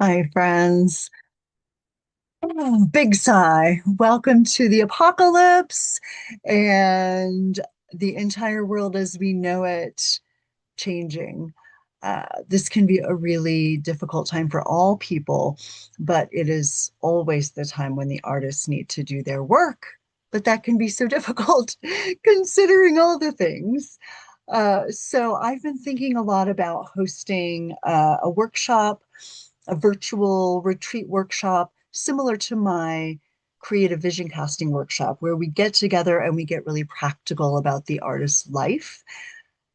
Hi, friends. Oh, big sigh. Welcome to the apocalypse and the entire world as we know it changing. This can be a really difficult time for all people, but it is always the time when the artists need to do their work. But that can be so difficult considering all the things. So I've been thinking a lot about hosting a workshop, a virtual retreat workshop, similar to my creative vision casting workshop, where we get together and we get really practical about the artist's life,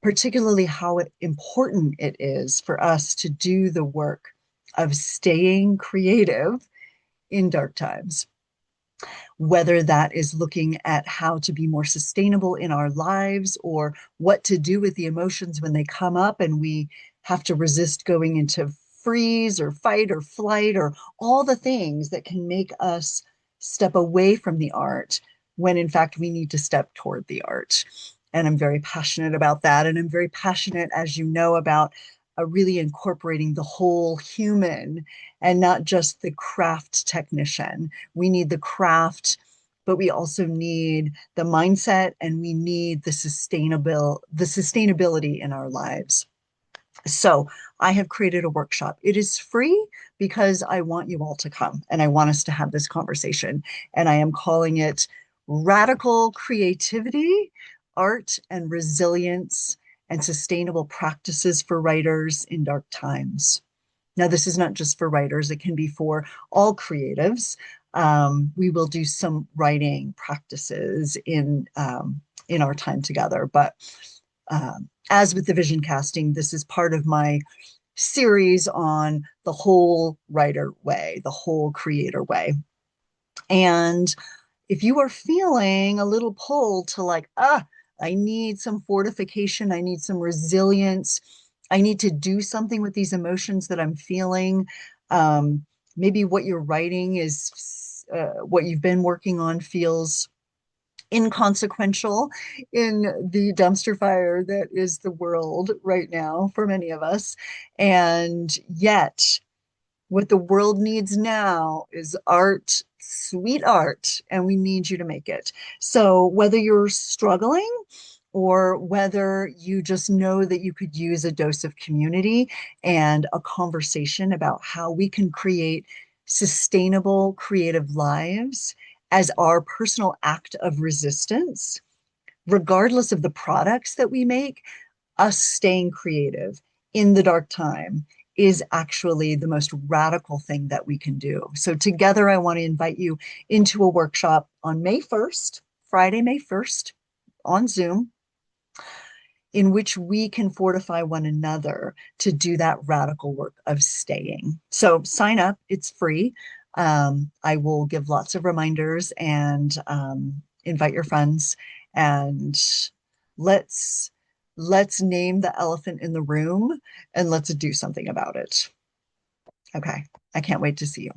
particularly how important it is for us to do the work of staying creative in dark times, whether that is looking at how to be more sustainable in our lives or what to do with the emotions when they come up and we have to resist going into freeze or fight or flight or all the things that can make us step away from the art when in fact we need to step toward the art. And I'm very passionate about that. And I'm very passionate, as you know, about really incorporating the whole human and not just the craft technician. We need the craft, but we also need the mindset and we need the sustainability in our lives. So I have created a workshop. It is free because I want you all to come and I want us to have this conversation. And I am calling it Radical Creativity, Art and Resilience and Sustainable Practices for Writers in Dark Times. Now, this is not just for writers, it can be for all creatives. We will do some writing practices in our time together. But as with the vision casting, this is part of my series on the whole writer way, the whole creator way. And if you are feeling a little pull to like, I need some fortification, I need some resilience, I need to do something with these emotions that I'm feeling. Maybe what you're writing is what you've been working on feels inconsequential in the dumpster fire that is the world right now for many of us. And yet, what the world needs now is art, sweet art, and we need you to make it. So, whether you're struggling or whether you just know that you could use a dose of community and a conversation about how we can create sustainable creative lives as our personal act of resistance, regardless of the products that we make, us staying creative in the dark time is actually the most radical thing that we can do. So, together, I want to invite you into a workshop on May 1st, Friday, May 1st, on Zoom, in which we can fortify one another to do that radical work of staying. So, sign up, it's free. I will give lots of reminders and invite your friends and let's let's name the elephant in the room and let's do something about it. Okay. I can't wait to see you.